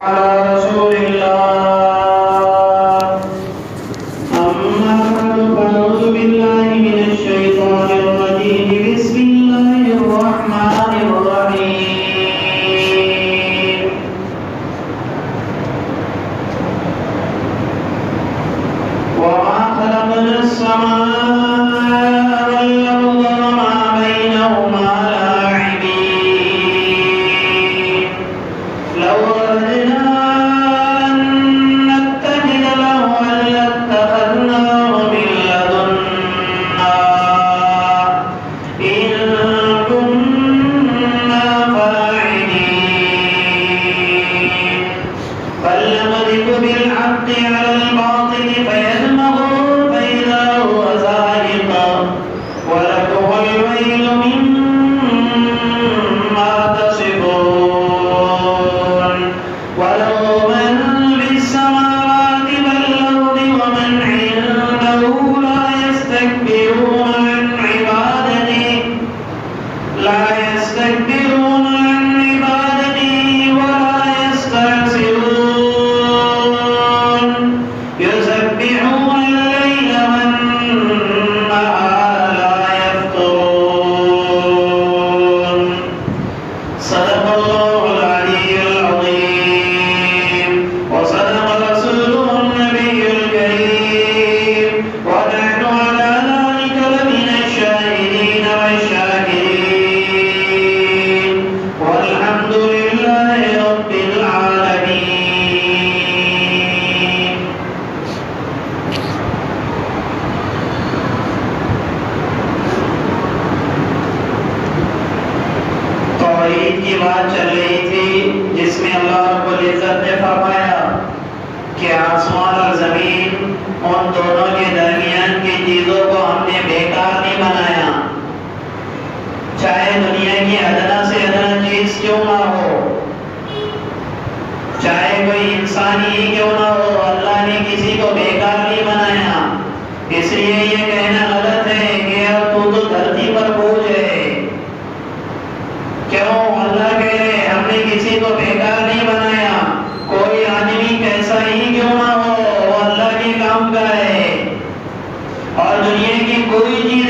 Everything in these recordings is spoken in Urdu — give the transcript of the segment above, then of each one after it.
على رسول الله أما بعد فأعوذ بالله من الشيطان الرجيم بسم الله الرحمن الرحيم وما خلقنا السماء والأرض وما بينهما لاعبين لو أردنا أن نتخذ لهوا لاتخذناه من لدنا إن كنا فاعلين بل نقذف بالحق على الباطل فيدمغه فإذا هو زاهق ولكم الويل مما تصفون وله من في السماوات والأرض ومن عنده لا يستكبرون عن عبادته ولا يستعصرون يسبحون الليل والنهار لا يفترون صدق الله العلي العظيم وصدق رسوله النبي الكريم ونحن على ذلك لمن الشاهدين والشاكرين والحمد لله رب العالمين توحید کی بات چل رہی تھی جس میں اللہ رب العزت نے فرمایا کہ آسمان اور زمین ان دونوں کے درمیان کی چیزوں کو ہم نے بیکار نہیں بنایا، چاہے دنیا کی ادنا سے ادنا چیز کیوں نہ ہو، چاہے کوئی انسان ہی کیوں نہ ہو، اللہ نے کسی کو بیکار نہیں بنایا۔ اس لیے یہ کہنا غلط ہے کہ اب تو دھرتی پر بوجھ ہے، کیوں اللہ کہہ رہے ہم نے کسی کو بیکار نہیں بنایا، کوئی آدمی کیسا ہی کیوں نہ ہو وہ اللہ کے کام کا ہے، اور دنیا کی کوئی چیز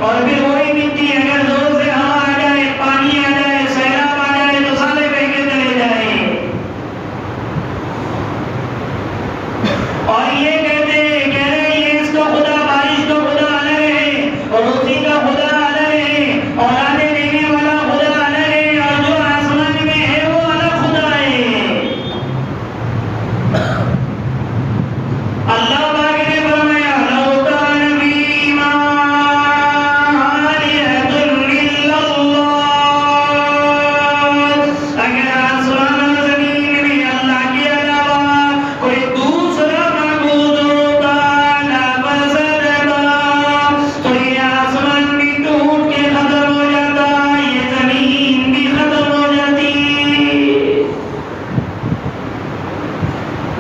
اور پھر وہی مٹی اگر زور سے ہوا آ جائے، پانی آ جائے، سیلاب آ جائے تو سارے بہہ کے چلے جائیں۔ اور یہ کہہ رہے یہ اس کا خدا، بارش کا خدا الگ ہے، اور روزی کا خدا الگ ہے، اولادیں دینے والا خدا الگ ہے، اور جو آسمان میں ہے وہ الگ خدا ہے۔ اللہ پاک نے فرمایا لو کان فیہما آلہۃ الا اللہ، اگر آسمان اور زمین میں اللہ کے علاوہ کوئی دوسرا معبود ہوتا لفسدتا، تو یہ آسمان بھی ٹوٹ کے ختم ہو جاتا، یہ زمین بھی ختم ہو جاتی۔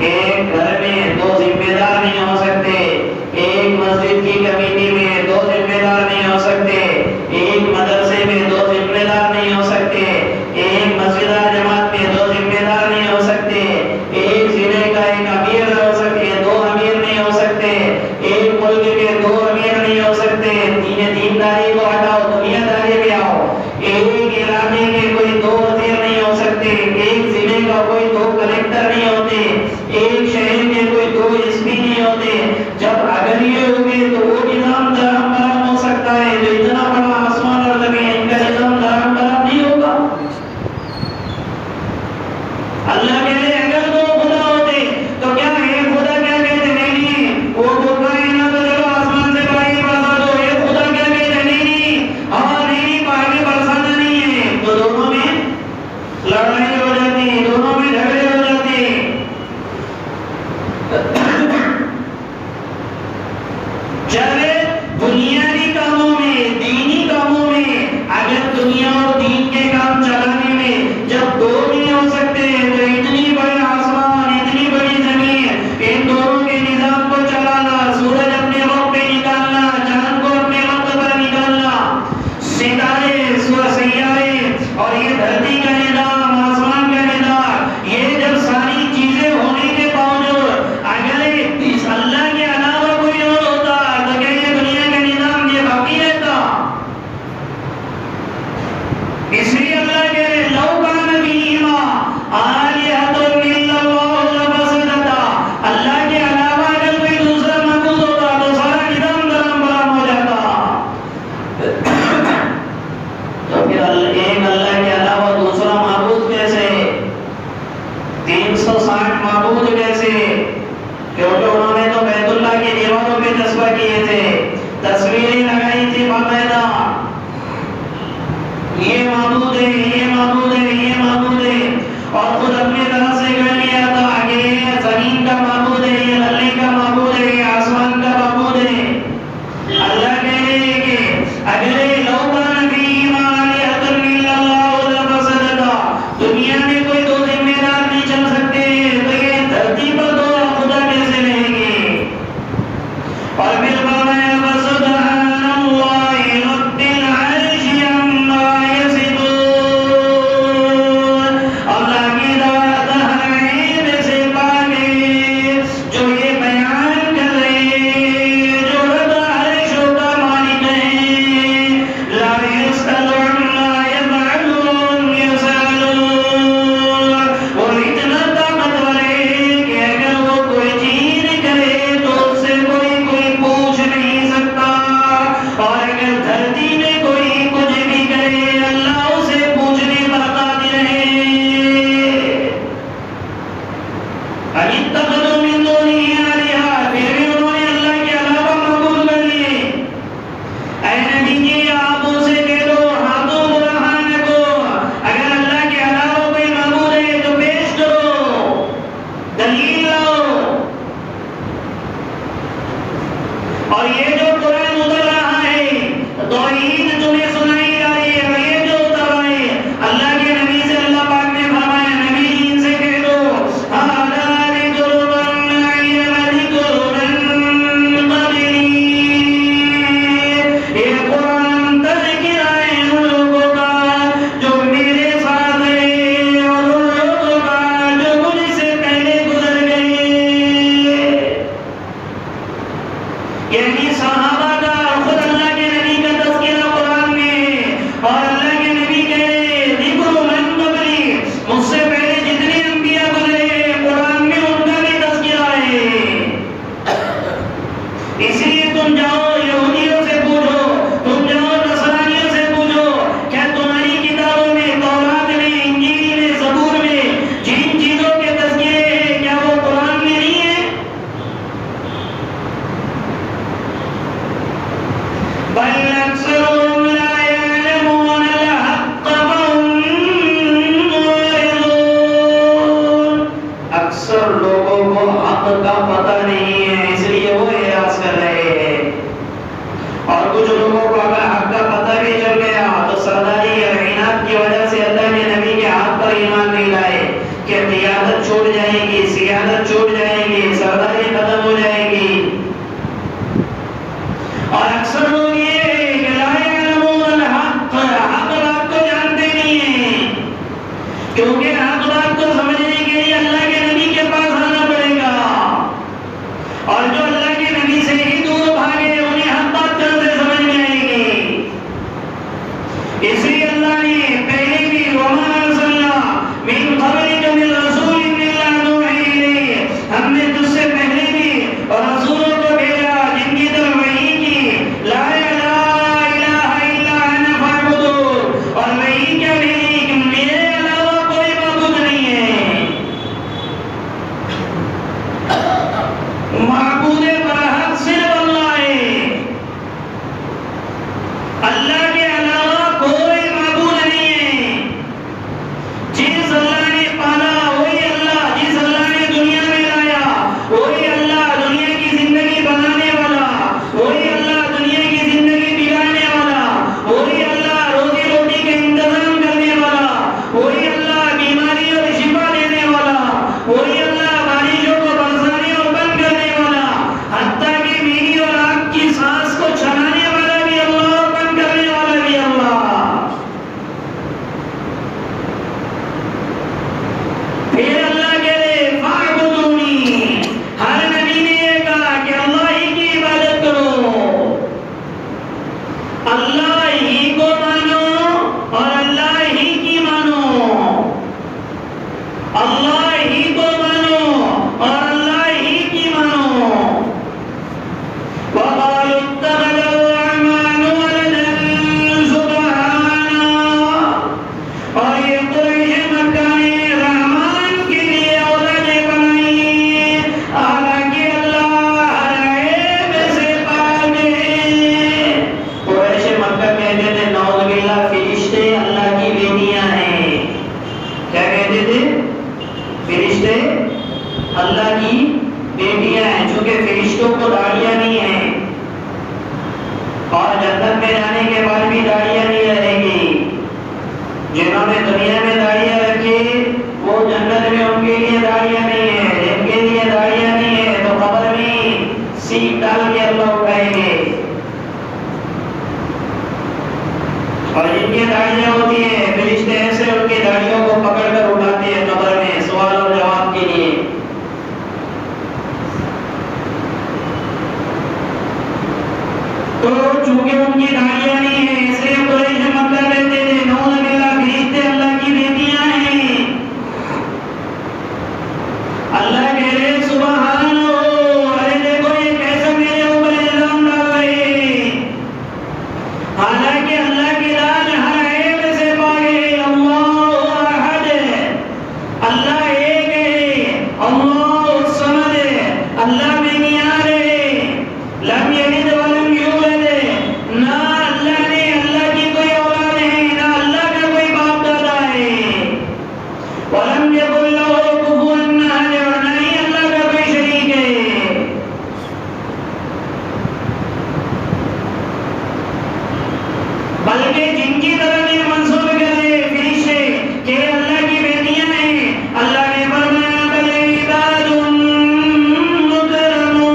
ایک گھر میں دو ذمہ دار نہیں ہو سکتے، ایک مسجد کی کمیٹی میں دو ذمہ دار نہیں ہو سکتے، ایک مدرسے میں دو ذمہ دار نہیں ہو سکتے، ایک مسجد جماعت میں دو ذمہ دار نہیں ہو سکتے، ایک ضلع کا ایک امیر ہو سکتے، دو امیر نہیں ہو سکتے، ایک ملک کے دو امیر نہیں ہو سکتے۔ دینداری کو ہٹاؤ، دنیا داری پہ آؤ۔ ایک علاقے کے کوئی دو وزیر نہیں ہو سکتے، ایک ضلع کا کوئی دو کلکٹر نہیں ہوتے، ایک شہر کے کوئی دو ایس پی نہیں ہوتے۔ جب اگر یہ ہوگے تو وہ نظام درہم برہم ہو سکتا ہے، جو اتنا بڑا آسمان اور زمین ان کا نظام درہم برہم نہیں ہوگا۔ اللہ کہہ رہے اگر دو خدا ہوتے تو کیا ایک خدا کیا کہتے؟ نہیں، وہ خدا ہے نا تو چلو آسمان سے پانی برسا دو۔ ایک خدا کیا کہتے؟ نہیں، ہاں نہیں، پانی برسانا نہیں ہے، تو دونوں میں لڑائی ہو جاتی، دونوں میں جھگڑے ہو جاتے۔ چلے بنیادی کاموں میں، دینی کاموں میں، اگر دنیا اور دین کے کام چلانے میں جب دو نہیں ہو سکتے تو اتنی بڑے آسمان، اتنی بڑی زمین، ان دونوں کے نظام کو چلانا، سورج اپنے وقت پہ نکالنا، چاند کو اپنے وقت پر نکالنا، ستارے، سیارے اور یہ دھرتی کا نظام، آسمان کا نظام، یہ جب ساری چیزیں ہونے کے باوجود اگر اس اللہ کے علاوہ کوئی اور ہوتا تو کیا یہ دنیا کا نظام یہ باقی رہتا؟ اس لیے اللہ کہہ رہے لو کان فیہما آلہۃ الا اللہ لفسدتا، اللہ کے علاوہ اگر کوئی دوسرا معبود ہوتا تو سارا نظام درہم برہم ہو جاتا۔ تو پھر ایک اللہ کے علاوہ دوسرا معبود کیسے؟ 360 معبود کیسے؟ کیونکہ انہوں نے تو بیت اللہ کی دیواروں پہ تسبیح کیے تھے، تصویریں لگائی تھی باقاعدہ، یہ معبود ہے، یہ معبود ہے، یہ معبود ہے، اور خود اپنی طرح سے کہہ لیا تھا کہ یہ زمین کا معبود ہے، یہ اللہ کا معبود ہے، یہ آسمان کا معبود ہے۔ اللہ کہہ رہے ہیں کہ اگر لو کان فیہما آلہۃ الا اللہ لفسدتا، دنیا میں کوئی دو ذمہ دار نہیں چل سکتے تو یہ دھرتی پر دو خدا کیسے رہیں گے؟ اور پھر فرمایا فسبحان اللہ رب العرش عما یصفون، اللہ کی ذات ہر عیب سے پاک ہے، جو یہ بیان کر رہے ہیں، جو رب عرش کا مالک ہے، لا یسأل عما یفعل وهم یسألون، وہ اتنا طاقتور ہے کہ اگر وہ کوئی چیز کرے تو اس سے کوئی پوچھ نہیں سکتا، اور اگر دھرتی میں کوئی کچھ بھی کرے اللہ اسے پوچھنے پر قادر ہے۔ اتخذوا من دونه آلہۃ، پھر بھی انہوں نے اللہ کے علاوہ معبود کر لیے۔ اے نبی جی آپ ان سے کہہ دو ہاتھوں برہانکم، اگر اللہ کے علاوہ کوئی معبود ہے تو پیش کرو، دلیل لاؤ۔ اور یہ جو قرآن اتر رہا ہے توحید تمہیں سنائی جا رہی ہے، اور یہ جو اتر رہا ہے اللہ کے نبی سے اللہ پاک نے فرمایا نبی ان سے کہہ دو ھذا ذکر من معی وذکر من قبلی، یہ قرآن تذکرہ ہے ان لوگوں کا جو میرے ساتھ ہے اور ان لوگوں کا جو مجھ سے پہلے گزر گئے، یعنی صحابہ کا خود اللہ کے نبی کا کا پتہ نہیں ہے، اس لیے وہ اعراض کر رہے ہیں۔ اور کچھ لوگوں کو اگر حق کا پتہ بھی چل گیا تو سرداری اور عناد کی وجہ سے اللہ کے نبی کے ہاتھ پر ایمان نہیں لائے کہ قیادت چھوٹ جائے گی، سیادت چھوٹ جائے گی، سرداری ختم ہو جائے گی۔ اور اکثر لوگ یہ کہ لا یعلمون الحق، حق بات کو جانتے نہیں ہیں، کیونکہ حق بات کو سمجھنے کے لیے اللہ کے نبی کے پاس آنا پڑے گا، اور جو اللہ کے نبی سے ہی دور بھاگے انہیں حق بات کیسے سمجھ میں آئے گی؟ اس لیے اللہ نے پہلے بھی وما ارسلنا من قبلک من رسول الا نوحی الیہ، ہم نے تجھ سے پہلے بھی رسولوں کو بھیجا جن کی طرف وحی کی لا الہ الا انا فاعبدون، اور وحی کیا بھیجی کہ میرے علاوہ کوئی معبود نہیں ہے، معبود برحق صرف اللہ ہے، اللہ کے علاوہ کوئی معبود نہیں ہے۔ جس اللہ نے پالا وہی اللہ، جس اللہ نے دنیا میں لایا وہی اللہ، دنیا کی زندگی بنانے والا وہی اللہ، دنیا کی زندگی بگاڑنے والا وہی اللہ، روزی روٹی کا انتظام کرنے والا وہی اللہ، بیماری اور شفا دینے والا وہی اللہ، بارشوں کو برسانے اور بند کرنے والا، حتیٰ کہ میری اور آپ کی سانس کو چھڑانے والا بھی اللہ اور بند کرنے والا بھی اللہ۔ پھر اللہ کہے فاعبدونی، ہر نبی نے یہ کہا کہ اللہ ہی کی عبادت کرو، اللہ ہی کو مانو اور اللہ ہی کی مانو، اللہ ہی کو مانو اور اللہ ہی کی مانو۔ وقالوا اتخذ الرحمن ولدا سبحانہ، اور یہ قریش مکہ نے رحمان کے لیے اولادیں بنائی، حالانکہ اللہ ہر عیب سے پاک ہے۔ قریش مکہ کہتے تھے نعوذ باللہ فرشتے اللہ کی بیٹیاں ہیں۔ کیا کہتے تھے؟ فرشتے اللہ کی بیٹیاں ہیں، چونکہ فرشتوں کو داڑیاں نہیں ہیں، اور جنت میں جانے کے بعد بھی داڑیاں نہیں رہے گی۔ جنہوں نے دنیا میں داڑیاں رکھی وہ جنت میں ان کے لیے داڑیاں نہیں ہیں، جن کے لیے داڑیاں نہیں ہیں تو قبر میں سیٹ ڈال کے اللہ اٹھائیں گے، اور جن کی داڑیاں ہوتی ہیں فرشتے ایسے ان کی داڑیوں کو پکڑ کر اٹھاتے ہیں قبر میں سوال اور جواب کے لیے۔ تو چونکہ ان کی داڑیاں نہیں ہیں اس لیے قریش مکہ کہتے تھے نعوذ باللہ فرشتے اللہ کی بیٹیاں ہیں۔ اللہ کہہ رہے سبحانہ، ارے دیکھو یہ کیسا میرے اوپر الزام ڈال رہے ہیں، حالانکہ اللہ کی ذات ہر عیب سے پاک ہے۔ اللہ احد، اللہ ایک ہے، اللہ الصمد، اللہ بے نیاز ہے، لم یلد ولم یولد، نہ اللہ نے اللہ کی کوئی اولاد ہے نہ اللہ کا کوئی باپ دادا ہے، ولم یکن لہ کفوا احد، اور نہ ہی اللہ کا کوئی شریک ہے۔ بلکہ جن کی طرف یہ منسوب کرے فرشتے کہ اللہ کی بیٹیاں ہیں، اللہ نے فرمایا بل عباد مکرمون،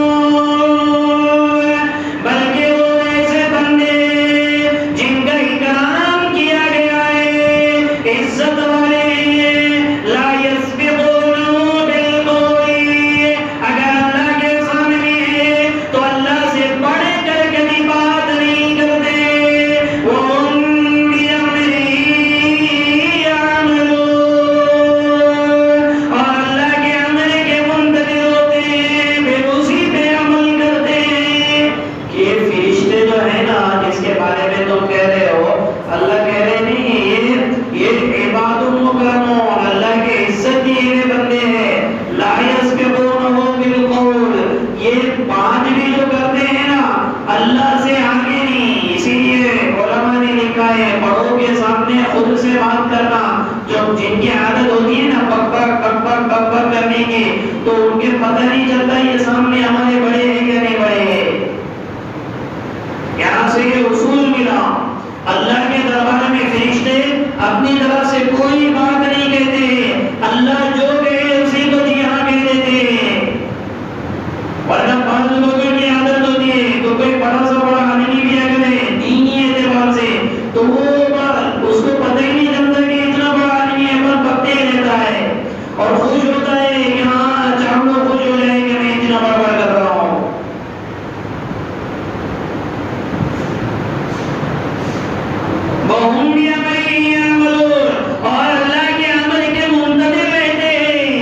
پتہ نہیں چلتا یہ سامنے ہمارے بڑے ہیں کہ نہیں بڑے ہیں. یہاں سے یہ اصول ملا اللہ کے دربار میں فرشتے اپنی طرف سے کوئی بات نہیں کہتے، اللہ جو کہے اسی کو جی ہاں کہہ دیتے. ورنہ بعض لوگوں کی عادت ہوتی ہے تو کوئی بڑا سا بڑا آدمی بھی اگر دینی اعتبار سے تو وہ اس کو پتہ ہی نہیں چلتا کہ اتنا بڑا آدمی ہے پر بکتے رہتا ہے اور خوش ہوتا ہے کہ ہاں چار لوگ خوش ہو جائے کہ میں اتنا بڑا کر رہا ہوں. وَهُمْ بِأَمْرِهِ يَعْمَلُونَ اور اللہ کے امر کے منتظر رہتے ہیں.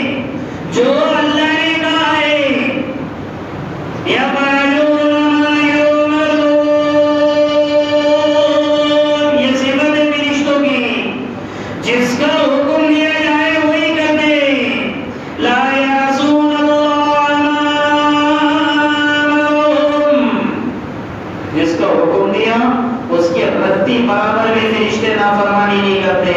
جو اللہ نے کہا ہے يَفْعَلُونَ مَا يُؤْمَرُونَ، یہ صفت ہے فرشتوں کی، جس کا حکم دیا جائے وہی کرتے ہیں. لا يعصون اللہ ما أمرهم، جس کا حکم دیا اس کے رتی برابر میں فرشتے نافرمانی نہیں کرتے.